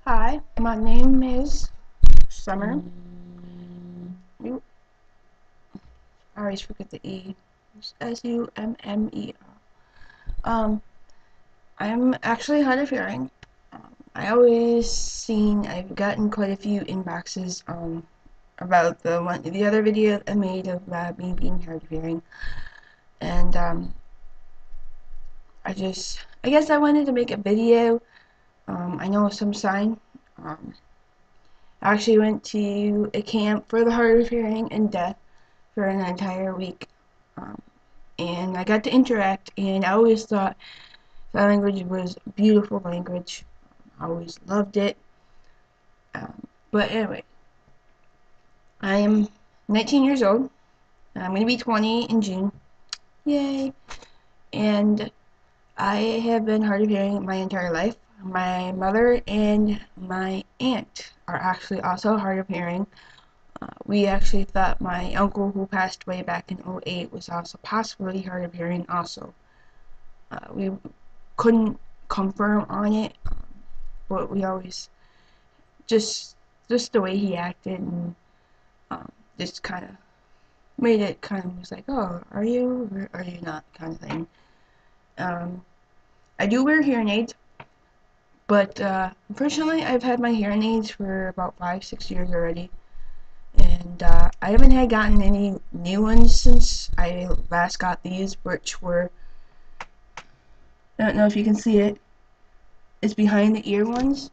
Hi, my name is Summer. You, I always forget the E. It's Summer. I'm actually hard of hearing. I've gotten quite a few inboxes about the other video I made of me being hard of hearing, and I guess I wanted to make a video. I know some sign. Um, I actually went to a camp for the hard of hearing and deaf for an entire week. Um, and I got to interact, and I always thought sign language was a beautiful language. I always loved it. But anyway, I am 19 years old. I'm going to be 20 in June. Yay! And I have been hard of hearing my entire life. My mother and my aunt are actually also hard of hearing. We actually thought my uncle who passed away back in '08 was also possibly hard of hearing also. We couldn't confirm on it, but we always just just the way he acted and um, just kind of made it kind of was like, oh, are you or are you not kind of thing. Um, I do wear hearing aids, but unfortunately, I've had my hearing aids for about 5-6 years already, and I haven't had gotten any new ones since I last got these, which were I don't know if you can see it. It's behind the ear ones.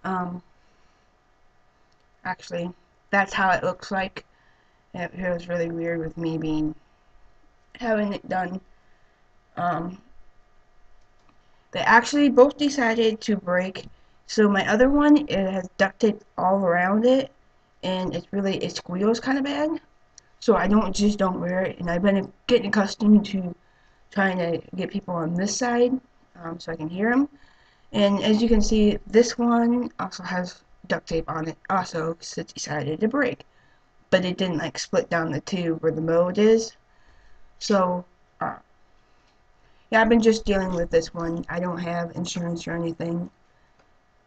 Um, Actually, that's how it looks like. It was really weird with me having it done. Um, they actually both decided to break. So my other one, it has duct tape all around it, and it squeals kind of bad. So I don't wear it, and I've been getting accustomed to trying to get people on this side, so I can hear them. And as you can see, this one also has duct tape on it, also because it decided to break. But it didn't like split down the tube where the mode is. So, uh, yeah, I've been just dealing with this one. I don't have insurance or anything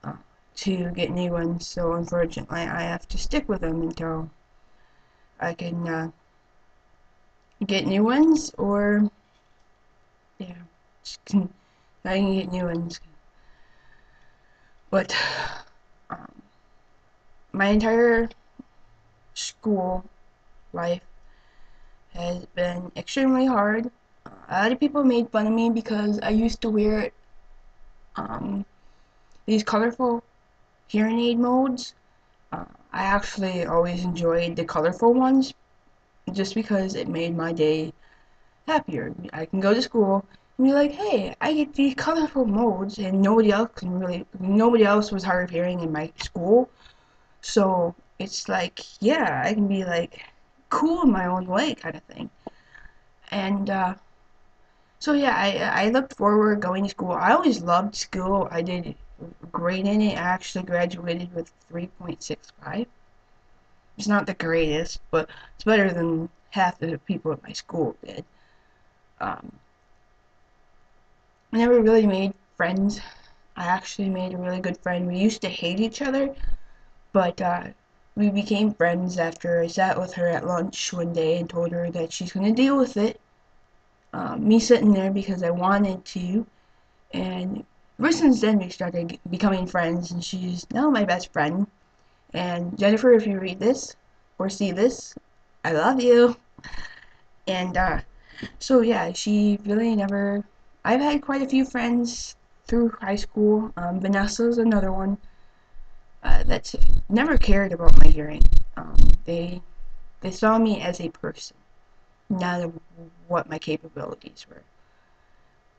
uh, to get new ones, so unfortunately, I have to stick with them until I can get new ones, or yeah, I can get new ones. But um, my entire school life has been extremely hard. A lot of people made fun of me because I used to wear um, these colorful hearing aid modes. I actually always enjoyed the colorful ones just because it made my day happier. I can go to school and be like, hey, I get these colorful modes, and nobody else was hard of hearing in my school. So it's like, yeah, I can be like cool in my own way kind of thing. And so yeah, I looked forward going to school. I always loved school. I did great in it. I actually graduated with 3.65. It's not the greatest, but it's better than half the people at my school did. Um, I never really made friends. I actually made a really good friend. We used to hate each other, but we became friends after I sat with her at lunch one day and told her that she's going to deal with it. Me sitting there because I wanted to, and ever since then we started becoming friends, and she's now my best friend. And Jennifer, if you read this or see this, I love you. And so yeah, she really never. I've had quite a few friends through high school. Vanessa's another one that's never cared about my hearing. Um, they they saw me as a person, not of what my capabilities were.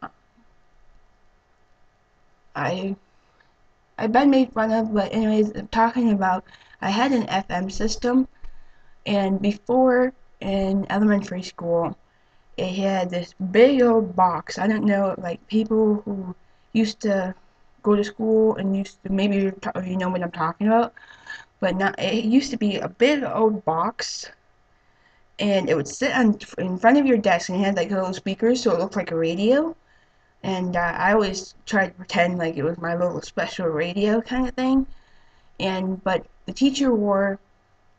Uh, I I've been made fun of, but anyways, I'm talking about I had an FM system, and before in elementary school, it had this big old box. I don't know, like people who used to go to school and used to maybe you know what I'm talking about, but not. It used to be a big old box, and it would sit in front of your desk, and it had like little speakers, so it looked like a radio. and I always tried to pretend like it was my little special radio kind of thing. But the teacher wore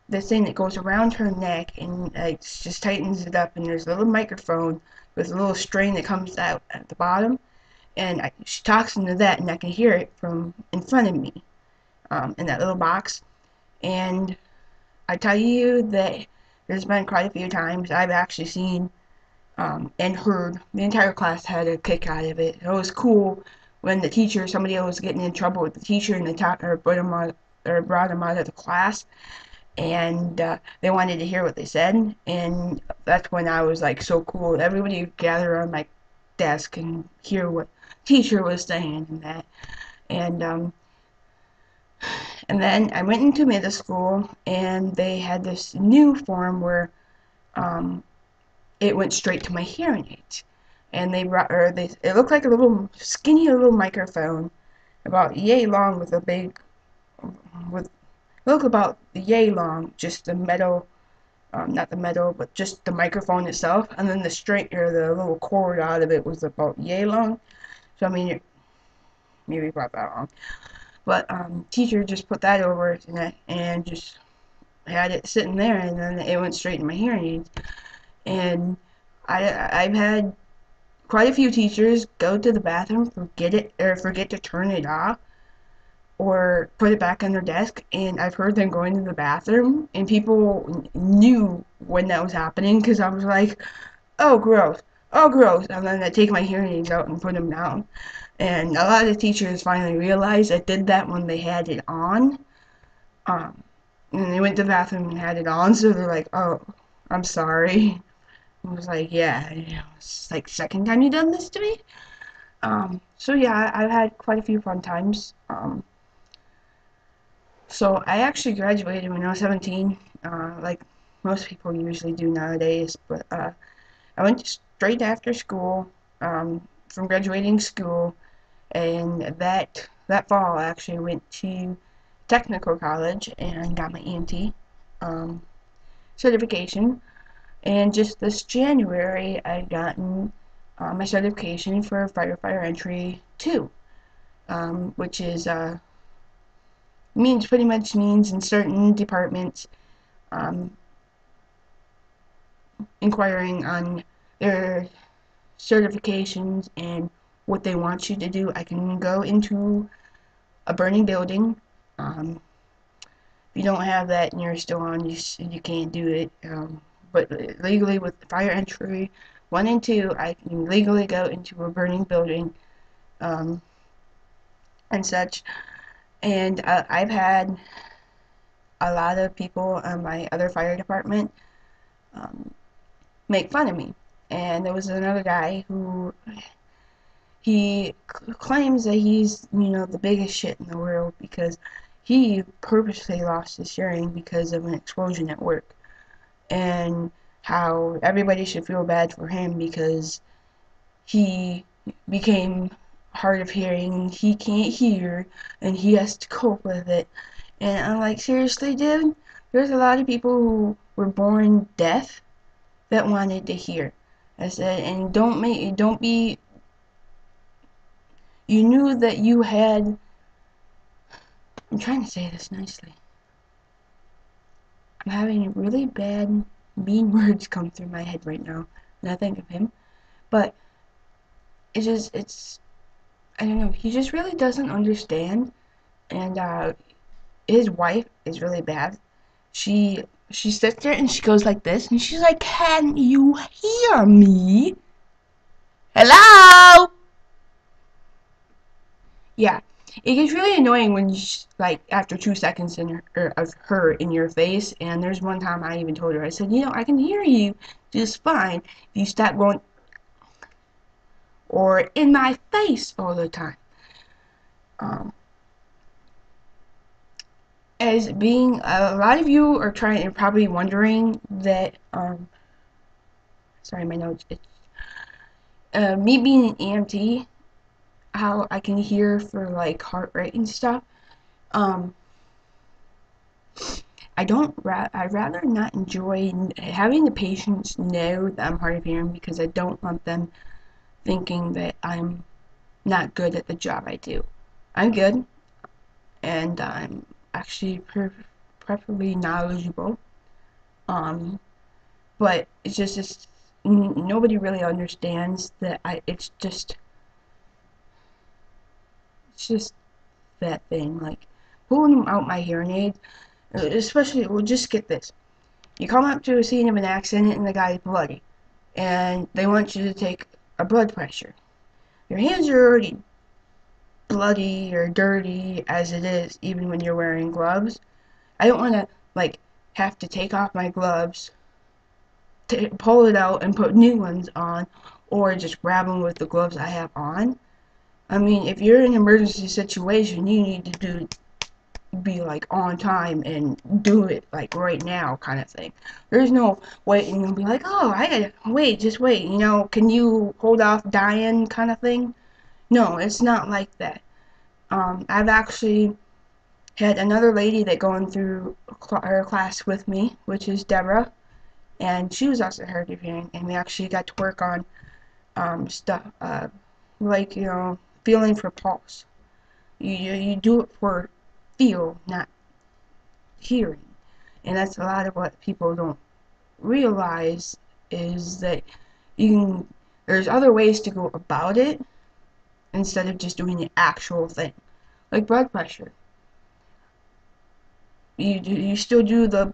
this thing that goes around her neck and it just tightens it up, and there's a little microphone with a little string that comes out at the bottom, and she talks into that, and I can hear it from in front of me, in that little box. And I tell you that there's been quite a few times I've actually seen, and heard the entire class had a kick out of it. It was cool when the teacher, somebody else was getting in trouble with the teacher, and they taught or brought them out of the class, and they wanted to hear what they said, and that's when I was like so cool. Everybody would gather on my desk and hear what teacher was saying and that, and and then I went into middle school, and they had this new form where um, it went straight to my hearing aids, and it looked like a little skinny little microphone, about yay long with a big with look about yay long, just the metal, not the metal, but just the microphone itself, and then the string or the little cord out of it was about yay long. So I mean, maybe about that long. But teacher just put that over it and just had it sitting there, and then it went straight in my hearing aids. And I've had quite a few teachers go to the bathroom, forget to turn it off, or put it back on their desk, and I've heard them going to the bathroom, and people knew when that was happening because I was like, oh gross, oh gross, and then I take my hearing aids out and put them down. And a lot of teachers finally realized I did that when they had it on, um, and they went to the bathroom and had it on, so they're like, oh, I'm sorry. I was like, yeah, it's like second time you done this to me. So yeah, I've had quite a few fun times. So I actually graduated when I was 17, like most people usually do nowadays. But I went straight after school, from graduating school, and that fall I actually went to technical college and got my EMT um, certification. And just this January, I gotten my certification for firefighter entry 2, which is pretty much means in certain departments, um, inquiring on their certifications and what they want you to do. I can go into a burning building. If you don't have that and you're still on, you can't do it. But legally, with fire entry 1 and 2, I can legally go into a burning building, um, and such. And I've had a lot of people on my other fire department um, make fun of me. And there was another guy who claims that he's, the biggest shit in the world because he purposely lost his hearing because of an explosion at work. And how everybody should feel bad for him because he became hard of hearing and he can't hear and he has to cope with it. And I'm like, seriously, dude? There's a lot of people who were born deaf that wanted to hear. I said, and don't be, you knew that you had, I'm trying to say this nicely. I'm having really bad, mean words come through my head right now when I think of him. But I don't know, he just really doesn't understand. And his wife is really bad. She sits there and she goes like this, and she's like, "Can you hear me? Hello?" Yeah, it gets really annoying when like after 2 seconds of her in your face. And there's one time I even told her, I said, I can hear you just fine if you stop going or in my face all the time. Um, as being a lot of you are probably wondering that sorry, my notes. Me being an EMT, how I can hear for like heart rate and stuff. Um, I'd rather not enjoy having the patients know that I'm hard of hearing because I don't want them thinking that I'm not good at the job I do. I'm good, and I'm actually preferably knowledgeable. Um, but nobody really understands that it's just that thing, like pulling out my hearing aids, especially, well, just get this. You come up to a scene of an accident and the guy's bloody, and they want you to take a blood pressure. Your hands are already bloody or dirty as it is, even when you're wearing gloves. I don't want to, like, have to take off my gloves, pull it out, and put new ones on, or just grab them with the gloves I have on. I mean, if you're in an emergency situation, you need to be like on time and do it like right now kind of thing. There's no waiting and be like, oh, I gotta wait, just wait, can you hold off dying kind of thing. No, it's not like that. I've actually had another lady that going through her class with me, which is Deborah, and she was also hard of hearing, and we actually got to work on stuff like feeling for pulse. You do it for feel, not hearing. And that's a lot of what people don't realize is that there's other ways to go about it instead of just doing the actual thing. Like blood pressure. You still do the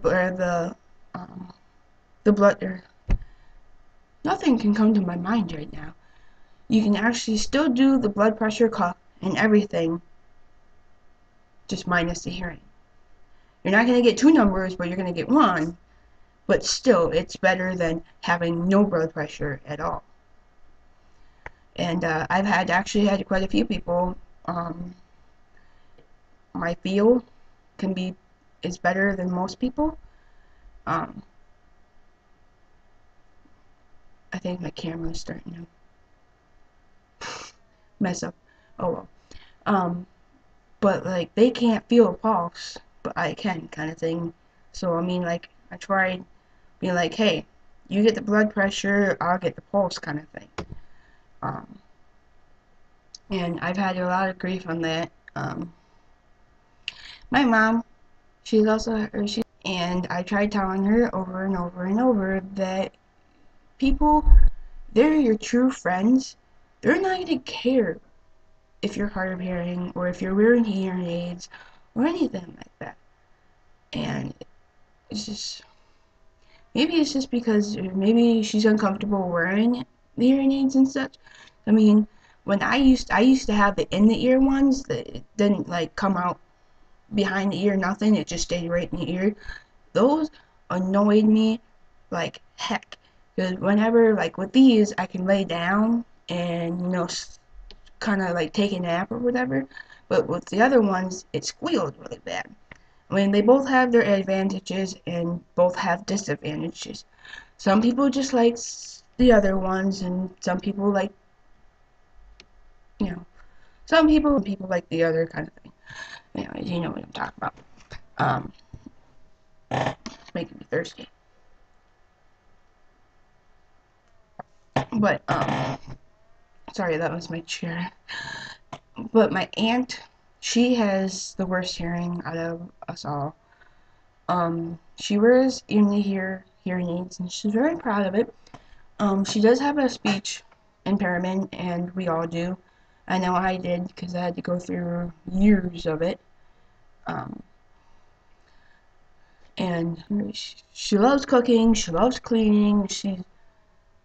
blood nothing can come to my mind right now. You can actually still do the blood pressure cuff and everything, just minus the hearing. You're not going to get two numbers, but you're going to get one. But still, it's better than having no blood pressure at all. And I've actually had quite a few people. My feel is better than most people. Um, I think my camera's starting to mess up. Oh well. But like they can't feel a pulse, but I can, kind of thing. So I mean, like I tried being like, hey, you get the blood pressure, I'll get the pulse, kind of thing. Um, and I've had a lot of grief on that. My mom, she's also and I tried telling her over and over and over that people, they're your true friends. They're not gonna care if you're hard of hearing or if you're wearing hearing aids or anything like that. And it's just maybe it's just because maybe she's uncomfortable wearing the hearing aids and such. I mean, when I used to have the in the ear ones that didn't like come out behind the ear, nothing. It just stayed right in the ear. Those annoyed me like heck. Because whenever, like with these, I can lay down and, kind of like take a nap or whatever. But with the other ones, it squealed really bad. I mean, they both have their advantages and both have disadvantages. Some people just like the other ones, and some people like, you know, some people like the other kind of thing. Anyways, you know what I'm talking about. Um, it's making me thirsty. But, sorry, that was my chair. But my aunt, she has the worst hearing out of us all. She wears hearing aids, and she's very proud of it. She does have a speech impairment, and we all do. I know I did, because I had to go through years of it. And she loves cooking, she loves cleaning, she's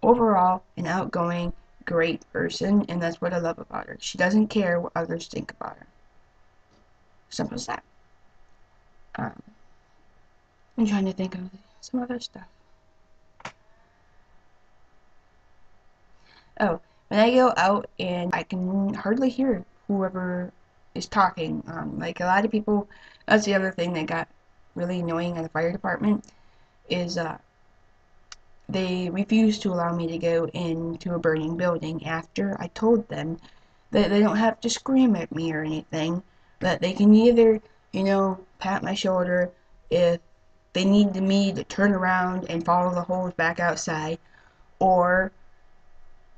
overall an outgoing, great person, and that's what I love about her. She doesn't care what others think about her. Simple as that. Um, I'm trying to think of some other stuff. Oh, when I go out and I can hardly hear whoever is talking. Like a lot of people, that's the other thing that got really annoying at the fire department is they refused to allow me to go into a burning building after I told them that they don't have to scream at me or anything, that they can either, pat my shoulder if they need me to turn around and follow the hose back outside, or,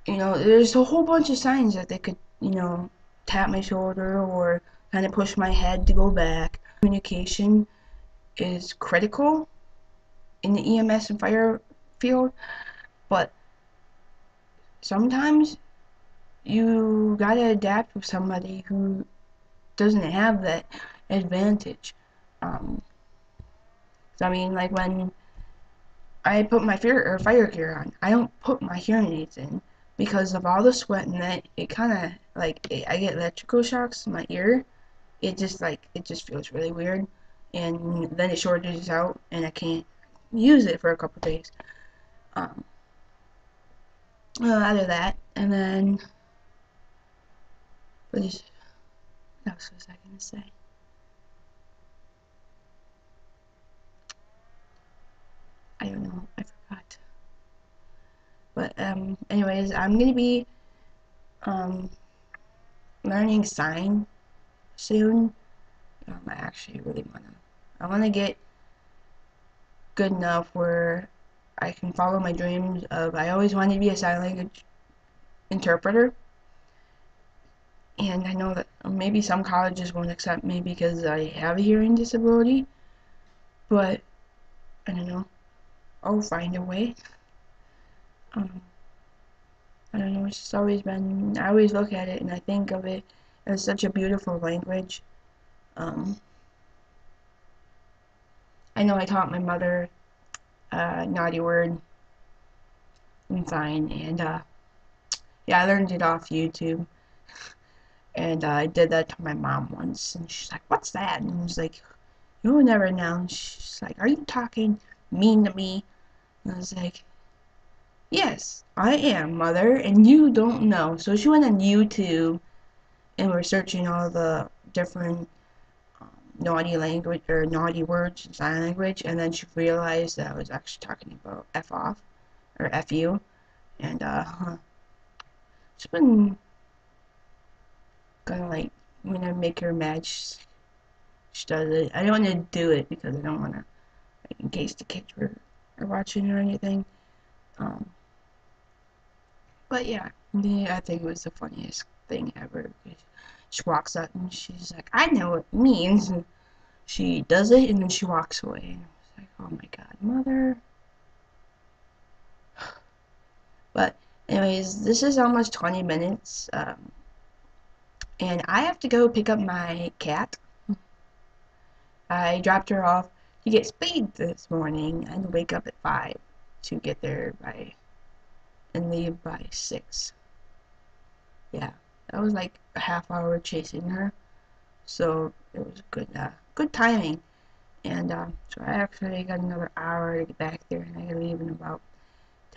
there's a whole bunch of signs that they could you know, tap my shoulder or kind of push my head to go back. Communication is critical in the EMS and fire field, but sometimes you gotta adapt with somebody who doesn't have that advantage. Um, so I mean, like when I put my fire gear on, I don't put my hearing aids in because of all the sweat and that it kind of like I get electrical shocks in my ear. It just feels really weird, and then it shortages out, and I can't use it for a couple days. Um, out of that, and then what else was I gonna say? I don't know. I forgot. But anyways, I'm gonna be um learning sign soon. I actually really I wanna get good enough where I can follow my dreams of I always wanted to be a sign language interpreter. And I know that maybe some colleges won't accept me because I have a hearing disability, but I don't know. I'll find a way. Um, I don't know. It's just always been. I always look at it and I think of it as such a beautiful language. Um, I know I taught my mother naughty word and sign, and yeah, I learned it off YouTube. And I did that to my mom once, and she's like, "What's that?" And I was like, "You'll never know." And she's like, "Are you talking mean to me?" And I was like, "Yes, I am, mother, and you don't know." So she went on YouTube and we're searching all the different naughty language or naughty words in sign language, and then she realized that I was actually talking about F off or F you, and it's been kind of like when I make her mad, she does it. I don't want to do it because I don't want to, like, in case the kids are watching or anything. Um, but yeah, I think it was the funniest thing ever. She walks up and she's like, "I know what it means." And she does it and then she walks away. And I was like, "Oh my god, mother." But anyways, this is almost 20 minutes, and I have to go pick up my cat. I dropped her off to get spayed this morning. I had to wake up at 5 to get there by and leave by 6. Yeah, that was like a half hour chasing her, so it was good timing. And so I actually got another hour to get back there, and I gotta leave in about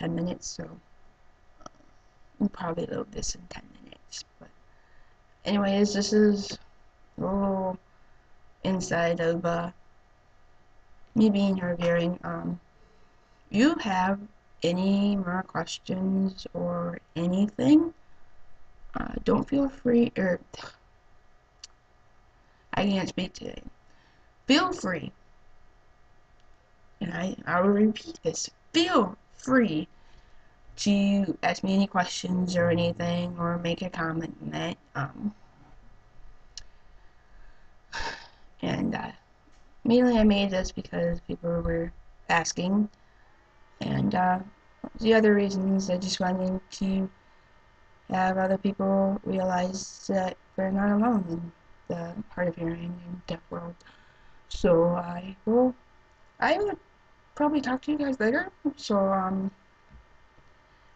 10 minutes. So we'll probably load this in 10 minutes. But anyways, this is a little inside of me being her hearing. You have any more questions or anything? Don't feel free, or I can't speak today. Feel free, and I will repeat this. Feel free to ask me any questions or anything, or make a comment on that. And mainly I made this because people were asking, and the other reasons I just wanted to have other people realize that they're not alone in the hard of hearing and deaf world. So I will probably talk to you guys later. So I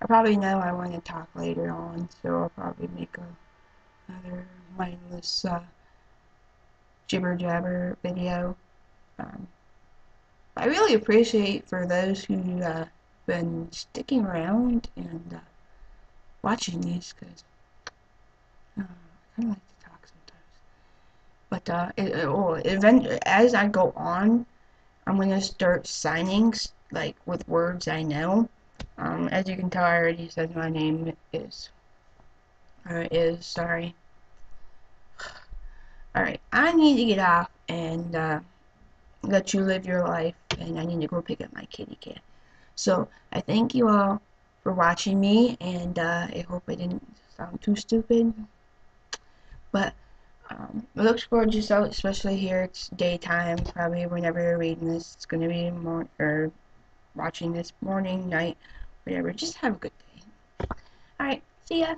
probably know I want to talk later on, so I'll probably make another mindless jibber jabber video. Um, I really appreciate for those who been sticking around and watching these, because I kind of like to talk sometimes. But as I go on, I'm gonna start signing like with words I know. As you can tell, I already said my name is sorry. Alright, I need to get off and let you live your life, and I need to go pick up my kitty cat. So, I thank you all for watching me, and I hope I didn't sound too stupid. But it looks gorgeous out, especially here. It's daytime. Probably whenever you're reading this, it's gonna be more or watching this morning, night, whatever. Just have a good day. All right, see ya.